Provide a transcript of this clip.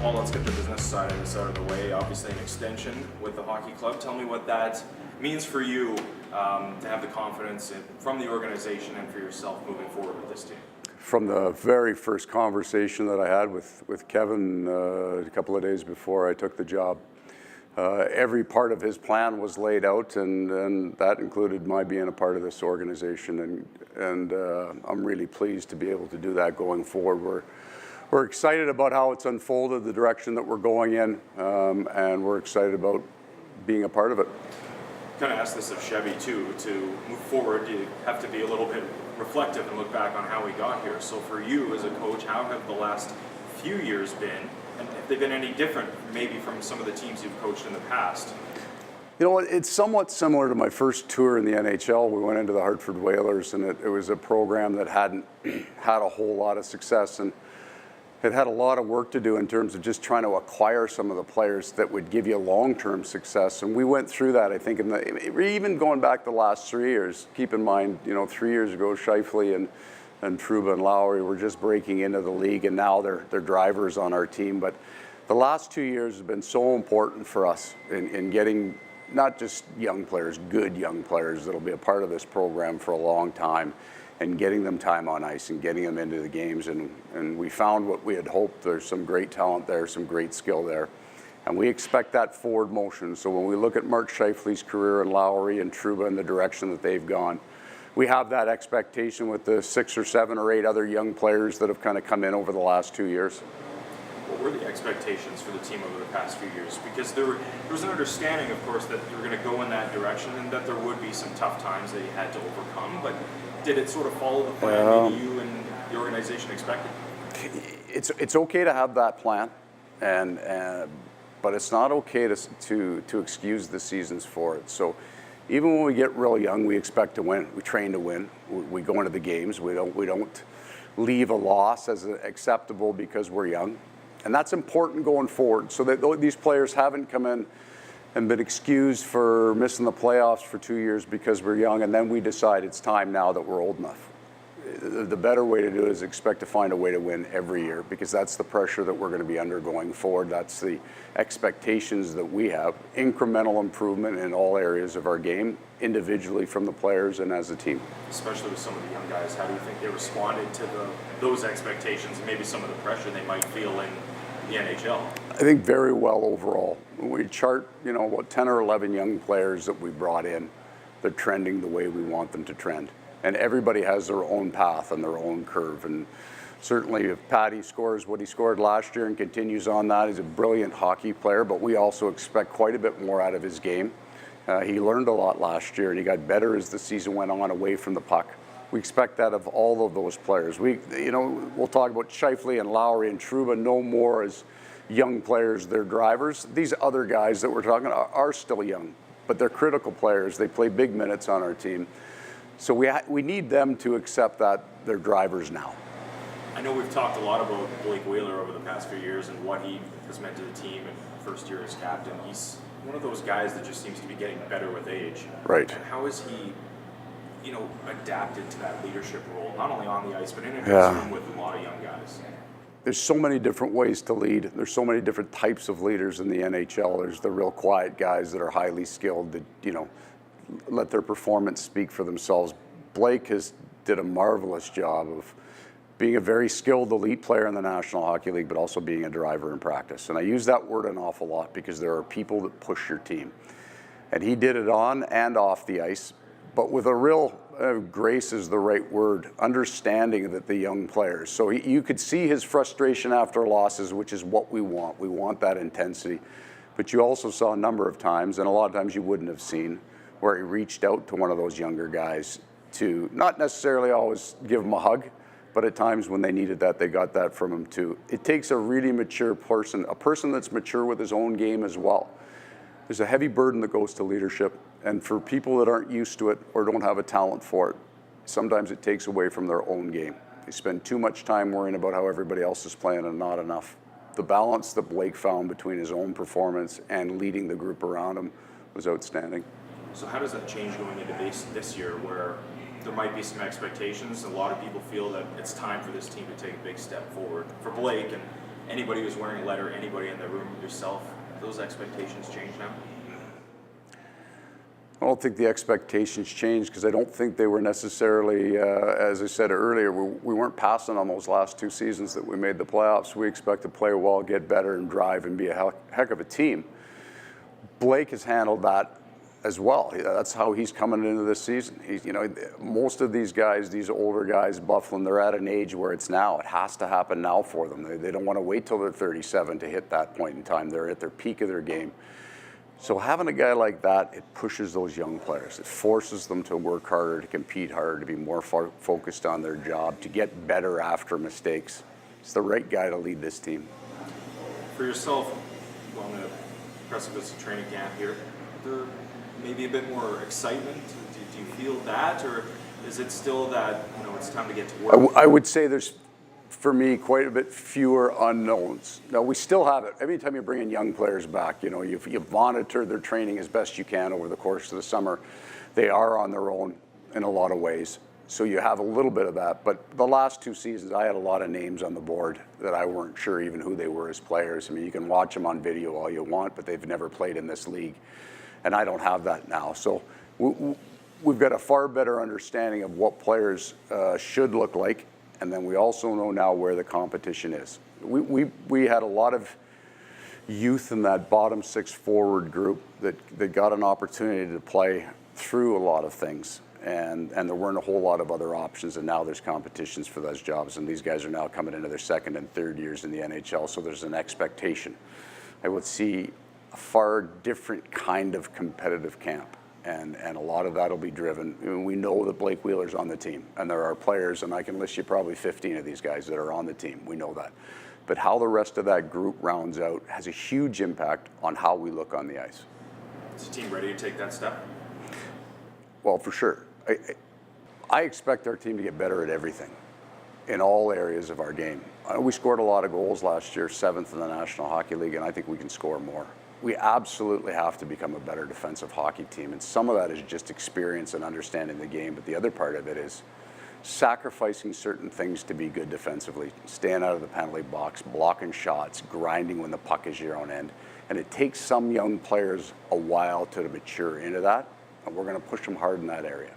Paul, let's get the business side of this out of the way. Obviously an extension with the hockey club. Tell me what that means for you to have the confidence from the organization and for yourself moving forward with this team. From the very first conversation that I had with Kevin a couple of days before I took the job, every part of his plan was laid out, and that included my being a part of this organization. And I'm really pleased to be able to do that going forward. We're excited about how it's unfolded, the direction that we're going in, and we're excited about being a part of it. Kind of ask this of Chevy too. To move forward, you have to be a little bit reflective and look back on how we got here. So for you as a coach, how have the last few years been? And have they been any different maybe from some of the teams you've coached in the past? You know, it's somewhat similar to my first tour in the NHL. We went into the Hartford Whalers, and it was a program that hadn't had a whole lot of success, and it had a lot of work to do in terms of just trying to acquire some of the players that would give you long-term success. And we went through that, I think, even going back the last 3 years. Keep in mind, 3 years ago, Scheifele and Trouba and Lowry were just breaking into the league, and now they're drivers on our team. But the last 2 years have been so important for us in getting not just young players, good young players that'll be a part of this program for a long time, and getting them time on ice and getting them into the games. And we found what we had hoped. There's some great talent there, some great skill there. And we expect that forward motion. So when we look at Mark Scheifele's career and Lowry and Trouba and the direction that they've gone, we have that expectation with the 6 or 7 or 8 other young players that have kind of come in over the last 2 years. What were the expectations for the team over the past few years? Because there was an understanding, of course, that you were going to go in that direction and that there would be some tough times that you had to overcome. But did it sort of follow the plan maybe you and the organization expected? It's okay to have that plan, but it's not okay to excuse the seasons for it. So even when we get real young, we expect to win. We train to win. We go into the games. We don't leave a loss as acceptable because we're young, and that's important going forward. So that these players haven't come in and been excused for missing the playoffs for 2 years because we're young, and then we decide it's time now that we're old enough. The better way to do it is expect to find a way to win every year, because that's the pressure that we're going to be under going forward. That's the expectations that we have. Incremental improvement in all areas of our game, individually from the players and as a team. Especially with some of the young guys, how do you think they responded to those expectations and maybe some of the pressure they might feel in the NHL? I think very well overall. When we chart, what 10 or 11 young players that we brought in, they're trending the way we want them to trend. And everybody has their own path and their own curve. And certainly if Patty scores what he scored last year and continues on that, he's a brilliant hockey player, but we also expect quite a bit more out of his game. He learned a lot last year, and he got better as the season went on away from the puck. We expect that of all of those players. We'll talk about Scheifele and Lowry and Trouba no more as young players, they're drivers. These other guys that we're talking about are still young, but they're critical players. They play big minutes on our team. So we need them to accept that they're drivers now. I know we've talked a lot about Blake Wheeler over the past few years and what he has meant to the team and first year as captain. He's one of those guys that just seems to be getting better with age. Right. And how has he, adapted to that leadership role, not only on the ice, but in a dressing room with a lot of young guys? There's so many different ways to lead. There's so many different types of leaders in the NHL. There's the real quiet guys that are highly skilled that, let their performance speak for themselves. Blake did a marvelous job of being a very skilled elite player in the National Hockey League, but also being a driver in practice. And I use that word an awful lot because there are people that push your team. And he did it on and off the ice, but with a real grace is the right word, understanding that the young players. So you could see his frustration after losses, which is what we want. We want that intensity. But you also saw a number of times, and a lot of times you wouldn't have seen, where he reached out to one of those younger guys to not necessarily always give him a hug, but at times when they needed that, they got that from him too. It takes a really mature person, a person that's mature with his own game as well. There's a heavy burden that goes to leadership, and for people that aren't used to it or don't have a talent for it, sometimes it takes away from their own game. They spend too much time worrying about how everybody else is playing and not enough. The balance that Blake found between his own performance and leading the group around him was outstanding. So how does that change going into this year, where there might be some expectations? A lot of people feel that it's time for this team to take a big step forward. For Blake and anybody who's wearing a letter, anybody in the room, yourself, those expectations change now? I don't think the expectations changed because I don't think they were necessarily, as I said earlier, we weren't passing on those last 2 seasons that we made the playoffs. We expect to play well, get better, and drive and be a heck of a team. Blake has handled that as well. That's how he's coming into this season. He's, most of these guys, these older guys, Bufflin, they're at an age where it's now. It has to happen now for them. They don't want to wait till they're 37 to hit that point in time. They're at their peak of their game. So having a guy like that, it pushes those young players. It forces them to work harder, to compete harder, to be more focused on their job, to get better after mistakes. It's the right guy to lead this team. For yourself, on the precipice of training camp here, there maybe a bit more excitement? Do you feel that, or is it still that it's time to get to work? I would say there's, for me, quite a bit fewer unknowns. Now, we still have it. Every time you bring in young players back, you've monitored their training as best you can over the course of the summer. They are on their own in a lot of ways. So you have a little bit of that. But the last 2 seasons, I had a lot of names on the board that I weren't sure even who they were as players. I mean, you can watch them on video all you want, but they've never played in this league. And I don't have that now. So we've got a far better understanding of what players should look like. And then we also know now where the competition is. We had a lot of youth in that bottom 6 forward group that got an opportunity to play through a lot of things. And there weren't a whole lot of other options, and now there's competitions for those jobs. And these guys are now coming into their 2nd and 3rd years in the NHL, so there's an expectation. I would see a far different kind of competitive camp. And a lot of that will be driven. I mean, we know that Blake Wheeler's on the team, and there are players, and I can list you probably 15 of these guys that are on the team. We know that. But how the rest of that group rounds out has a huge impact on how we look on the ice. Is the team ready to take that step? Well, for sure. I expect our team to get better at everything in all areas of our game. We scored a lot of goals last year, 7th in the National Hockey League, and I think we can score more. We absolutely have to become a better defensive hockey team, and some of that is just experience and understanding the game, but the other part of it is sacrificing certain things to be good defensively, staying out of the penalty box, blocking shots, grinding when the puck is your own end, and it takes some young players a while to mature into that, and we're going to push them hard in that area.